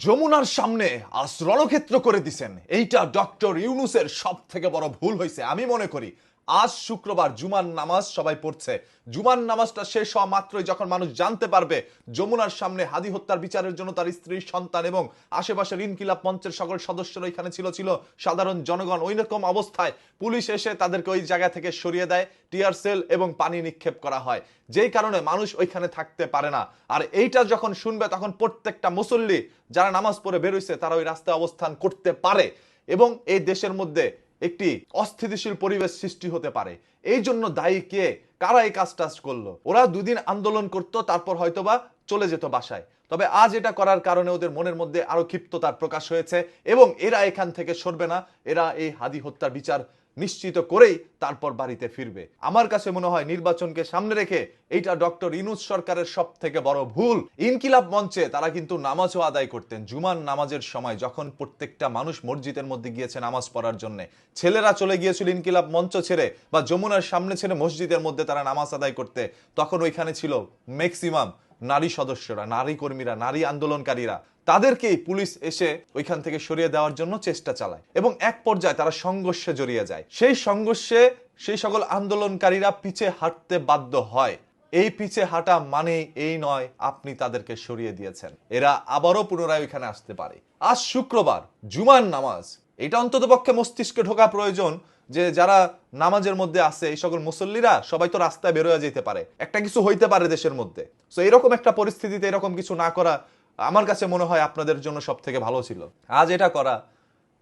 যমুনার সামনে আজ রণক্ষেত্র করে দিছেন, এইটা ডক্টর ইউনূসের সব থেকে বড় ভুল হয়েছে। আমি মনে করি আজ শুক্রবার জুমার নামাজ সবাই পড়ছে, জুমার নামাজটা শেষ হওয়া মাত্রই যখন মানুষ জানতে পারবে যমুনার সামনে হাদি হত্যার বিচারের জন্য তার স্ত্রী, সন্তান এবং আশেপাশের ইনকিলাব মঞ্চের সকল সদস্যরা এখানে ছিল সাধারণ জনগণ, ওই রকম অবস্থায় পুলিশ এসে তাদেরকে ওই জায়গা থেকে সরিয়ে দেয়, টিয়ার সেল এবং পানি নিক্ষেপ করা হয়, যেই কারণে মানুষ ওইখানে থাকতে পারে না। আর এইটা যখন শুনবে তখন প্রত্যেকটা মুসল্লি যারা নামাজ পড়ে বেরোইছে তারা ওই রাস্তায় অবস্থান করতে পারে এবং এই দেশের মধ্যে একটি অস্থিতিশীল পরিবেশ সৃষ্টি হতে পারে। এই জন্য দায়ী কে, কারা এই কাজটা করলো? ওরা দুদিন আন্দোলন করতো, তারপর হয়তোবা চলে যেত বাসায়। তবে আজ এটা করার কারণে ওদের মনের মধ্যে আরো ক্ষিপ্ততার প্রকাশ হয়েছে এবং এরা এখান থেকে সরবে না। এরা এই হাদি হত্যার বিচার নিশ্চিত করেই তারপর বাড়িতে ফিরবে। আমার কাছে মনে হয় নির্বাচনকে সামনে রেখে এইটা ডক্টর ইউনূস সরকারের সব থেকে বড় ভুল। ইনকিলাব মঞ্চে তারা কিন্তু নামাজও আদায় করতেন। জুমার নামাজের সময় যখন প্রত্যেকটা মানুষ মসজিদের মধ্যে গিয়েছে নামাজ পড়ার জন্য, ছেলেরা চলে গিয়েছিল ইনকিলাব মঞ্চ ছেড়ে বা যমুনার সামনে ছেড়ে মসজিদের মধ্যে তারা নামাজ আদায় করতে, তখন ওইখানে ছিল ম্যাক্সিমাম নারী সদস্যরা, নারী কর্মীরা, নারী আন্দোলনকারীরা। তাদেরকেই পুলিশ এসে ওইখান থেকে সরিয়ে দেওয়ার জন্য চেষ্টা চালায় এবং এক পর্যায়ে তারা সংঘর্ষে জড়িয়ে যায়। সেই সংঘর্ষে সেই সকল আন্দোলনকারীরা পিছে হাঁটতে বাধ্য হয়। এই পিছে হাঁটা মানে এই নয় আপনি তাদেরকে সরিয়ে দিয়েছেন, এরা আবারও পুনরায় ওইখানে আসতে পারে। আজ শুক্রবার জুমার নামাজ, এটা অন্তত পক্ষে মস্তিষ্কে ঢোকা প্রয়োজন যে যারা নামাজের মধ্যে আছে এই সকল মুসল্লিরা সবাই তো রাস্তায় বেরোয়া যেতে পারে, একটা কিছু হইতে পারে দেশের মধ্যে। তো এরকম একটা পরিস্থিতিতে এরকম কিছু না করা আমার কাছে মনে হয় আপনাদের জন্য সব থেকে ভালো ছিল। আজ এটা করা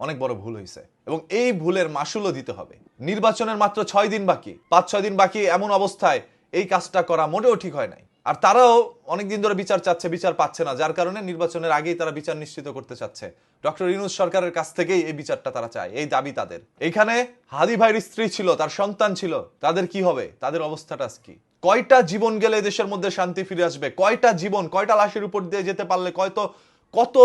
অনেক বড় ভুল হয়েছে এবং এই ভুলের মাসুলও দিতে হবে। নির্বাচনের মাত্র 6 দিন বাকি, 5-6 দিন বাকি, এমন অবস্থায় এই কাজটা করা মোটেও ঠিক হয় নাই। আর তারাও অনেকদিন ধরে বিচার চাচ্ছে, বিচার পাচ্ছে না, যার কারণে নির্বাচনের আগেই তারা বিচার নিশ্চিত করতে চাচ্ছে। ডক্টর ইউনূস সরকারের কাছ থেকেই এই বিচারটা তারা চায়, এই দাবি তাদের। এইখানে হাদি ভাইয়ের স্ত্রী ছিল, তার সন্তান ছিল, তাদের কি হবে? তাদের অবস্থাটা কি? কয়টা জীবন গেলে দেশের মধ্যে শান্তি ফিরে আসবে? কয়টা জীবন, কয়টা লাশের উপর দিয়ে যেতে পারলে, কত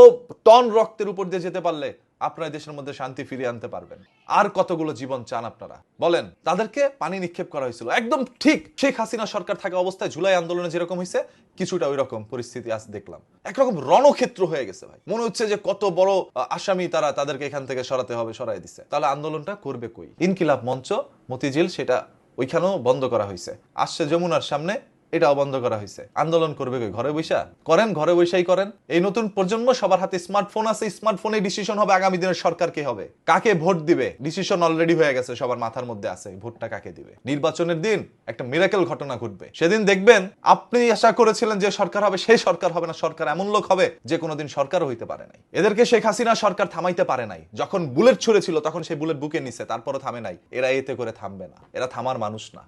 টন রক্তের উপর দিয়ে যেতে পারলে আপনারা দেশের মধ্যে শান্তি ফিরিয়ে আনতে পারবেন? আর কতগুলো জীবন চান আপনারা বলেন? তাদেরকে পানি নিক্ষেপ করা হয়েছিল, একদম ঠিক শেখ হাসিনা সরকার থাকা অবস্থায় জুলাই আন্দোলনে যেরকম হয়েছে কিছুটা ওই রকম পরিস্থিতি আজ দেখলাম। একরকম রণক্ষেত্র হয়ে গেছে ভাই, মনে হচ্ছে যে কত বড় আসামি তারা, তাদেরকে এখান থেকে সরাতে হবে, সরাই দিচ্ছে। তাহলে আন্দোলনটা করবে কই? ইনকিলাব মঞ্চ, মতিঝিল, সেটা ওইখানেও বন্ধ করা হয়েছে। আসছে যমুনার সামনে, এটাও বন্ধ করা হয়েছে। আন্দোলন করবে কই? ঘরে বৈশা করেন, ঘরে বৈশাই করেন। এই নতুন প্রজন্ম সবার হাতে স্মার্টফোন আছে, স্মার্টফোনে ডিসিশন হবে আগামী দিনের সরকার কে হবে, কাকে ভোট দিবে। ডিসিশন অলরেডি হয়ে গেছে, সবার মাথার মধ্যে আছে ভোটটা কাকে দিবে। নির্বাচনের দিন একটা মিরাকেল ঘটনা ঘটবে, সেদিন দেখবেন আপনি আশা করেছিলেন যে সরকার হবে, সেই সরকার হবে না। সরকার এমন লোক হবে যে কোনোদিন সরকারও হইতে পারে নাই। এদেরকে শেখ হাসিনা সরকার থামাইতে পারে নাই। যখন বুলেট ছুড়েছিল তখন সেই বুলেট বুকে নিছে, তারপরও থামে নাই। এরা এতে করে থামবে না, এরা থামার মানুষ না।